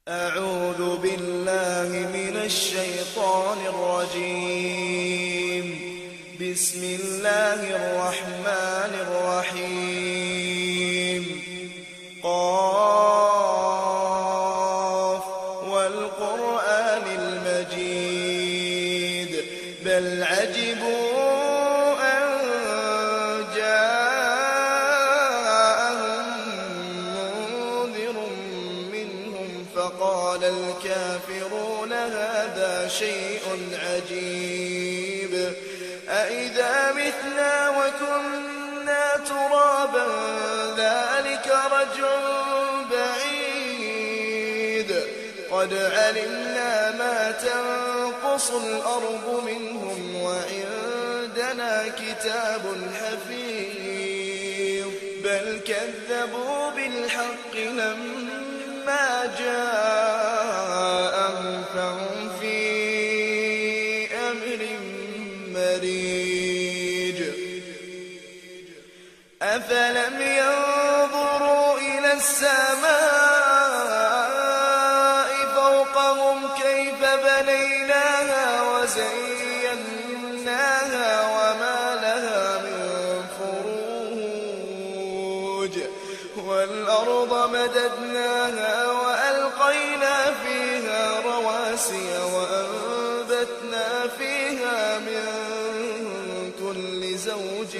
أعوذ بالله من الشيطان الرجيم. بسم الله الرحمن الرحيم. قاف والقرآن المجيد بل عجبوا أن جاءهم منذر منهم فقال الكافرون هذا شيء عجيب أإذا متنا وكنا ترابا ذلك رجع بعيد قد علمنا ما تنقص الأرض منهم وعندنا كتاب حفيظ بل كذبوا بالحق لما جاءهم فهم في أمر مريج أفلم ينظروا إلى السماء فوقهم كيف بنيناها وزيناها وما لها من فروج والأرض مددناها وألقينا فيها رواسي وأنبتنا فيها من كل زوج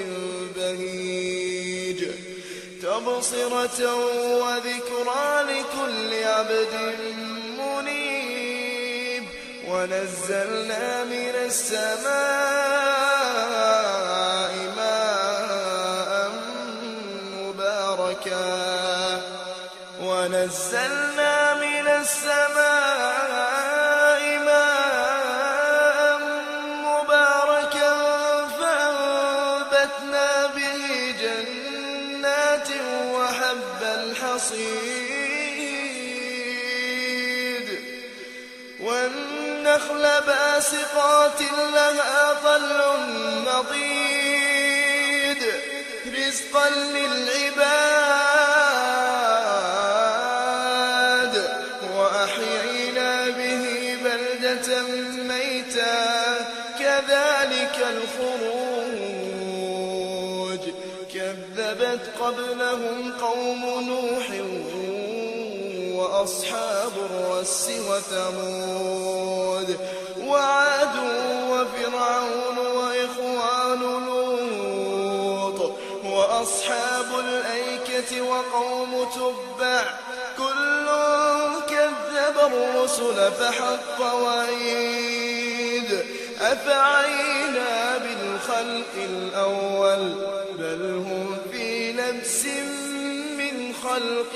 بهيج تبصرة وذكرى لكل عبد منيب ونزلنا من السماء ماء مباركا فأنبتنا به جنات وحب الحصيد والنخل باسقات لها طلع نضيد رزقا للعباد وأحيينا به بلدة ميتا كذلك الخروج كذبت قبلهم قوم نوح وأصحاب الرس وثمود وعاد وفرعون وإخوان لوط وأصحاب الأيكة وقوم تبع كل كذب الرسل فحق وعيد أفعينا بالخلق الأول بل هم في لبس من خلق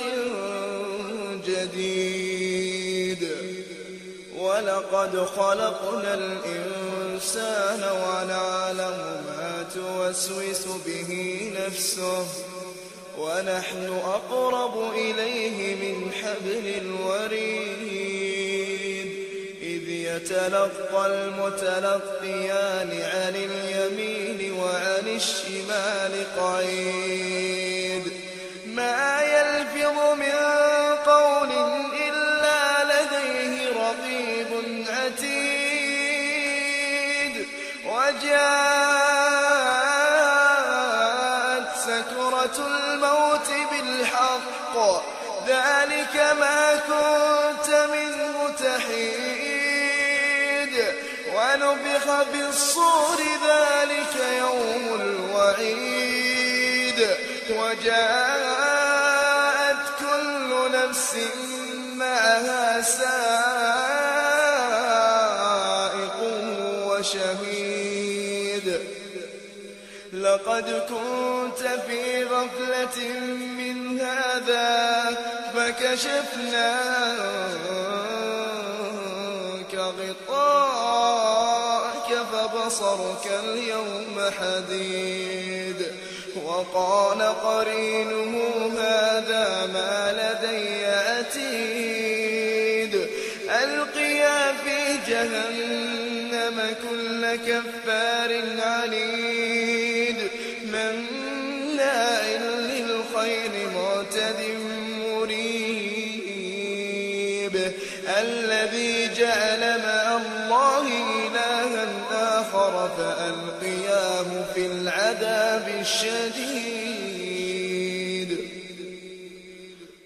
جديد ولقد خلقنا الإنسان ونعلم ما توسوس به نفسه ونحن أقرب إليه من حبل الوريد إذ يتلقى المتلقيان عن اليمين وعن الشمال قعيد ما يلفظ من قول إلا لديه رقيب عتيد وجاءت سكرة الموت بالحق ذلك ما كنت منه تحيد ونفخ بالصور ذلك يوم الوعيد وجاءت كل نفس معها سائق وشهيد لقد كنت في غفلة من هذا فكشفنا عنك غطاءك فبصرك اليوم حديد وقال قرينه هذا ما لدي عتيد ألقيا في جهنم كل كفار عنيد مناع للخير معتد مريب به الذي جعل مع الله إلها آخر فألقياه في العذاب الشديد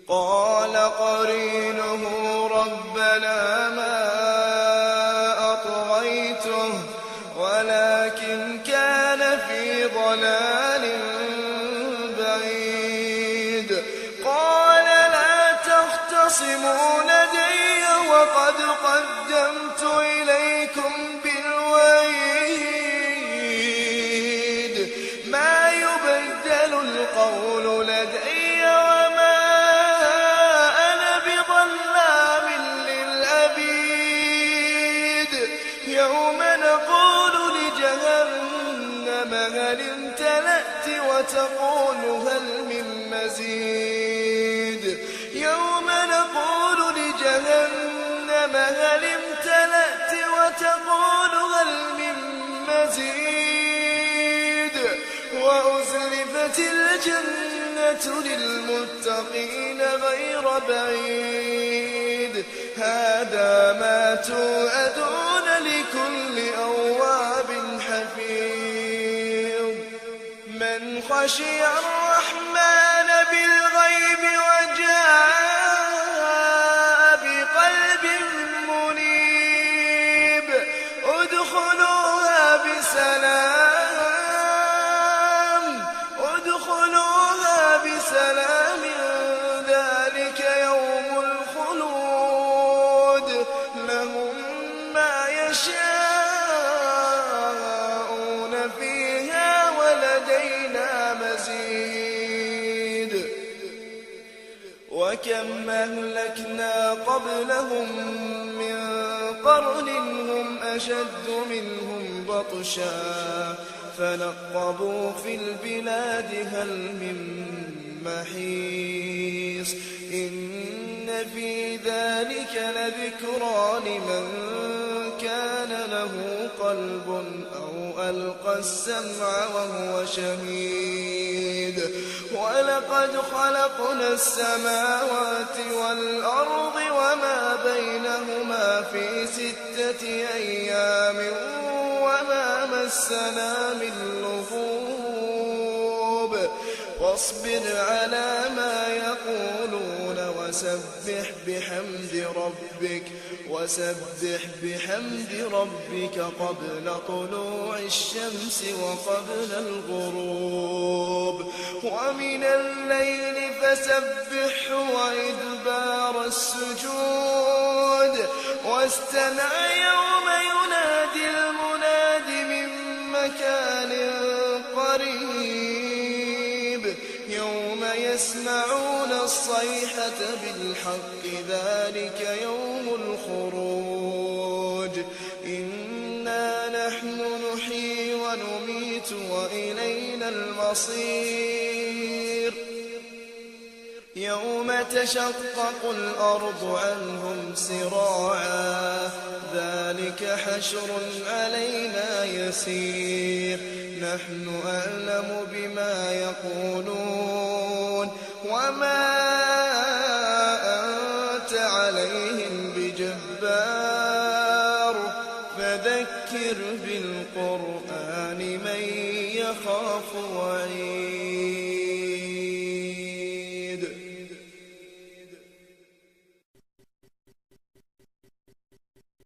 قال قرينه ربنا ما أطغيته ولكن كان في ضلال بعيد قال لا تختصموا لدي وقد قدمت إليكم بالوعيد ما يبدل القول لدي وما أنا بظلام للعبيد يوم نقول لجهنم هل امتلأت وتقول هل من مزيد يوم نقول لجهنم هل امتلأت وتقول هل من مزيد وأزلفت الجنة للمتقين غير بعيد هذا ما توعدون لكل أواب حفيظ من خشي الرحمن بالغيب وجاء بقلب منيب ادخلوها بسلام ذلك يوم الخلود لهم ما يشاءون فيها ولدينا مزيد وكم أهلكنا قبلهم من قرن هم أشد منهم بطشا فنقبوا في البلاد هل من محيص إن في ذلك لذكرى لمن كان له قلب أو ألقى السمع وهو شهيد ولقد خلقنا السماوات والأرض وما بينهما في 6 أيام وما مسنا من لغوب واصبر على ما يقولون وسبح بحمد ربك قبل طلوع الشمس وقبل الغروب ومن الليل فسبحه وإدبار السجود واستمع يوم ينادي المناد من مكان قريب يوم يسمعون الصيحة بالحق ذلك يوم الخروج إنا نحن نحيي ونميت وإلينا المصير يوم تشقق الأرض عنهم سراعا ذلك حشر علينا يسير نحن أعلم بما يقولون وما أنت عليهم بجبار فذكر بالقرآن من يخاف وعيد